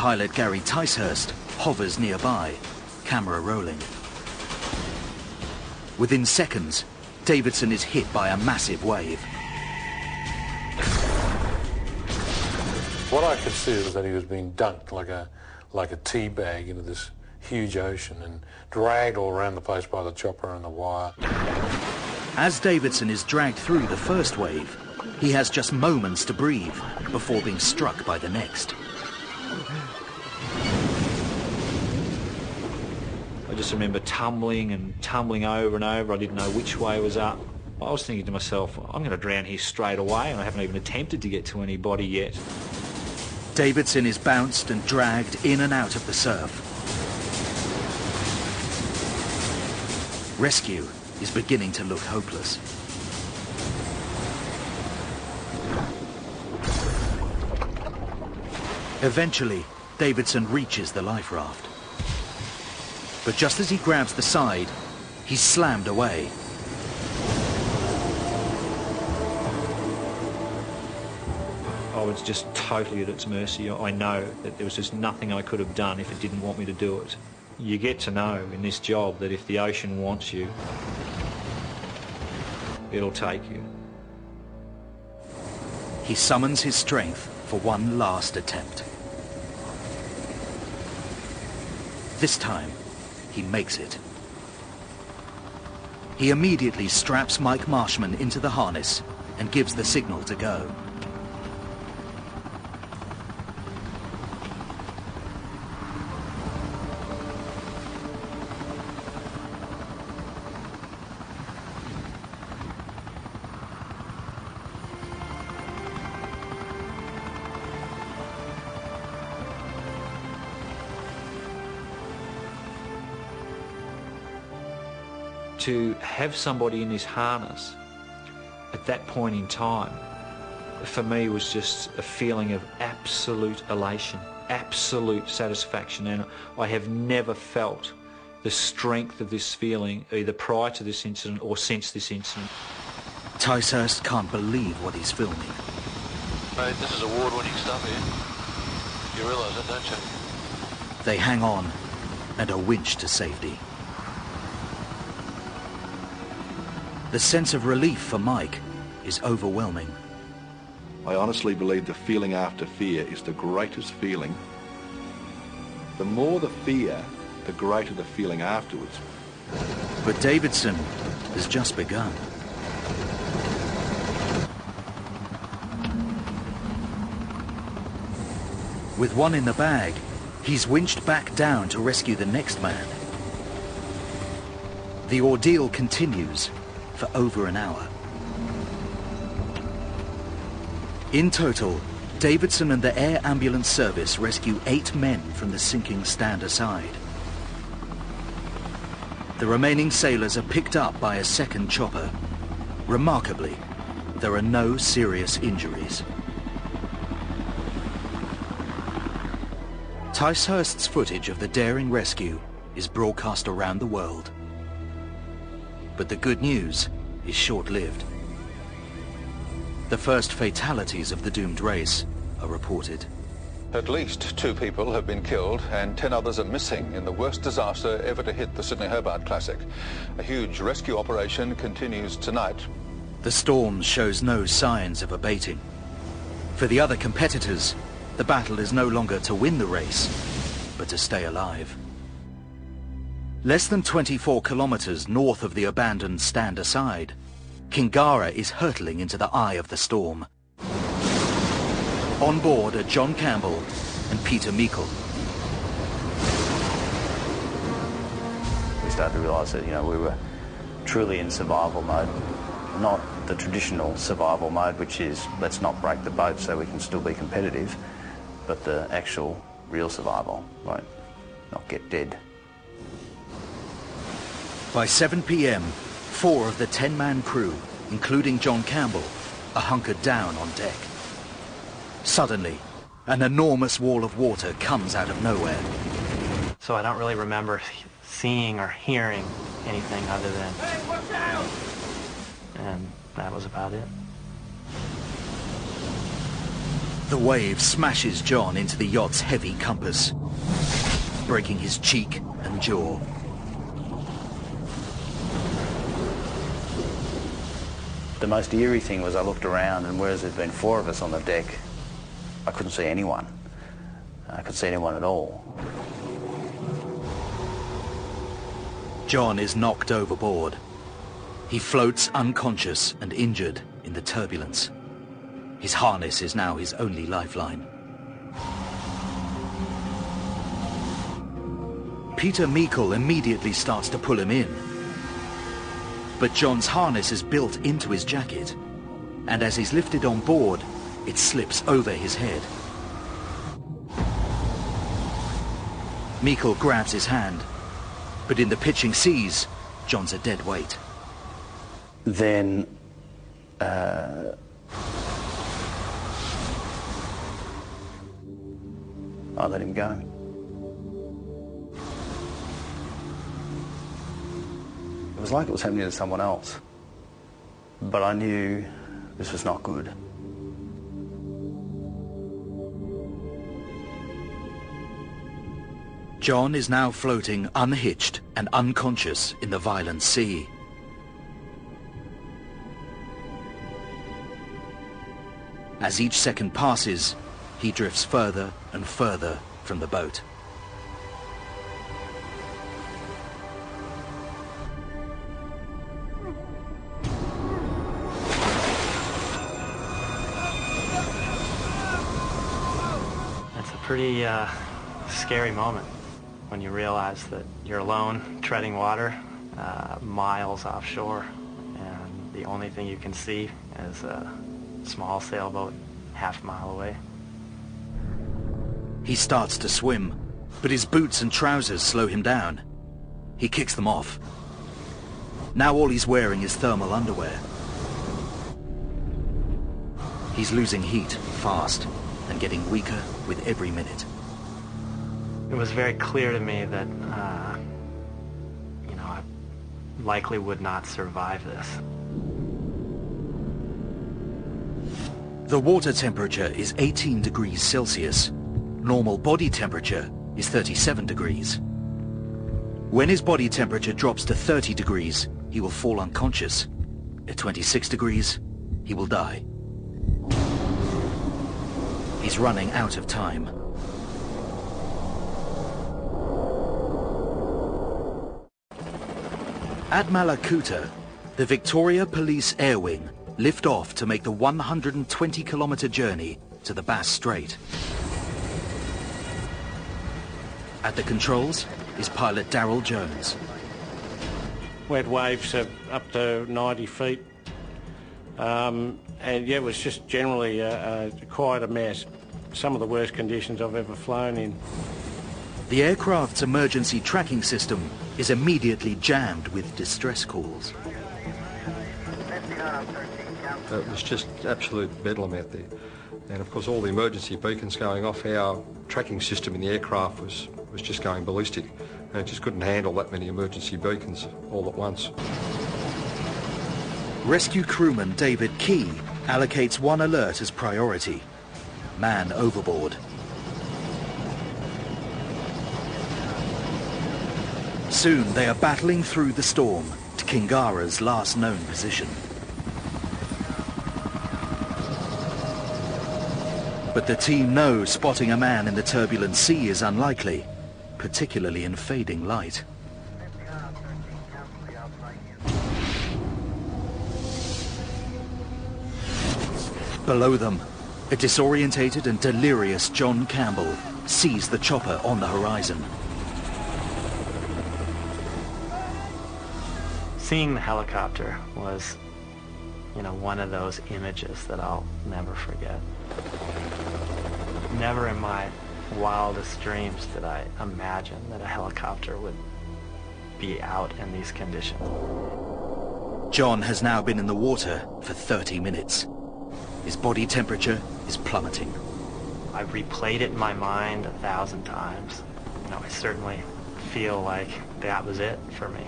Pilot Gary Ticehurst hovers nearby, camera rolling. Within seconds, Davidson is hit by a massive wave. What I could see was that he was being dunked like a tea bag into this huge ocean and dragged all around the place by the chopper and the wire. As Davidson is dragged through the first wave, he has just moments to breathe before being struck by the next. I just remember tumbling over and over. I didn't know which way was up. I was thinking to myself, I'm going to drown here straight away, and I haven't even attempted to get to anybody yet. Davidson is bounced and dragged in and out of the surf. Rescue is beginning to look hopeless. Eventually, Davidson reaches the life raft. But just as he grabs the side, he's slammed away. I was just totally at its mercy. I know that there was just nothing I could have done if it didn't want me to do it. You get to know in this job that if the ocean wants you, it'll take you. He summons his strength for one last attempt. This time, he makes it. He immediately straps Mike Marshman into the harness and gives the signal to go. To have somebody in this harness at that point in time, for me, was just a feeling of absolute elation, absolute satisfaction, and I have never felt the strength of this feeling either prior to this incident or since this incident. Ticehurst can't believe what he's filming. Mate, this is award-winning stuff here. You realise that, don't you? They hang on and are winched to safety. The sense of relief for Mike is overwhelming. I honestly believe the feeling after fear is the greatest feeling. The more the fear, the greater the feeling afterwards. But Davidson has just begun. With one in the bag, he's winched back down to rescue the next man. The ordeal continues for over an hour. In total, Davidson and the Air Ambulance Service rescue 8 men from the sinking Stand Aside. The remaining sailors are picked up by a second chopper. Remarkably, there are no serious injuries. Ticehurst's footage of the daring rescue is broadcast around the world. But the good news is short-lived. The first fatalities of the doomed race are reported. At least 2 people have been killed and 10 others are missing in the worst disaster ever to hit the Sydney-Hobart Classic. A huge rescue operation continues tonight. The storm shows no signs of abating. For the other competitors, the battle is no longer to win the race, but to stay alive. Less than 24 kilometers north of the abandoned Stand Aside, Kingara is hurtling into the eye of the storm. On board are John Campbell and Peter Meikle. We started to realise that, we were truly in survival mode. Not the traditional survival mode, which is let's not break the boat so we can still be competitive, but the actual real survival, like not get dead. By 7 p.m, 4 of the 10-man crew, including John Campbell, are hunkered down on deck. Suddenly, an enormous wall of water comes out of nowhere. So I don't really remember seeing or hearing anything other than, "Hey, watch out!" And that was about it. The wave smashes John into the yacht's heavy compass, breaking his cheek and jaw. The most eerie thing was I looked around, and whereas there'd been 4 of us on the deck, I couldn't see anyone. I couldn't see anyone at all. John is knocked overboard. He floats unconscious and injured in the turbulence. His harness is now his only lifeline. Peter Meikle immediately starts to pull him in. But John's harness is built into his jacket, and as he's lifted on board, it slips over his head. Meikle grabs his hand, but in the pitching seas, John's a dead weight. Then I let him go. It was like it was happening to someone else, but I knew this was not good. John is now floating unhitched and unconscious in the violent sea. As each second passes, he drifts further and further from the boat. It's a pretty scary moment when you realize that you're alone, treading water, miles offshore, and the only thing you can see is a small sailboat half a mile away. He starts to swim, but his boots and trousers slow him down. He kicks them off. Now all he's wearing is thermal underwear. He's losing heat fast and getting weaker with every minute. It was very clear to me that, I likely would not survive this. The water temperature is 18 degrees Celsius. Normal body temperature is 37 degrees. When his body temperature drops to 30 degrees, he will fall unconscious. At 26 degrees, he will die. He's running out of time. At Malakuta, the Victoria Police Air Wing lift off to make the 120-kilometer journey to the Bass Strait. At the controls is pilot Darryl Jones. We had waves of up to 90 feet. And yeah, it was just generally quite a mess. Some of the worst conditions I've ever flown in. The aircraft's emergency tracking system is immediately jammed with distress calls. It was just absolute bedlam out there. And of course all the emergency beacons going off, our tracking system in the aircraft was just going ballistic. And it just couldn't handle that many emergency beacons all at once. Rescue crewman David Key allocates one alert as priority: man overboard. Soon they are battling through the storm to Kingara's last known position. But the team knows spotting a man in the turbulent sea is unlikely, particularly in fading light. Below them, a disorientated and delirious John Campbell sees the chopper on the horizon. Seeing the helicopter was, one of those images that I'll never forget. Never in my wildest dreams did I imagine that a helicopter would be out in these conditions. John has now been in the water for 30 minutes. His body temperature is plummeting. I've replayed it in my mind 1,000 times. I certainly feel like that was it for me.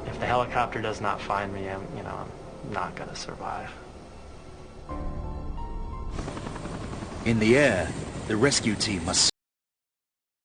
If the helicopter does not find me, I'm not going to survive. In the air, the rescue team must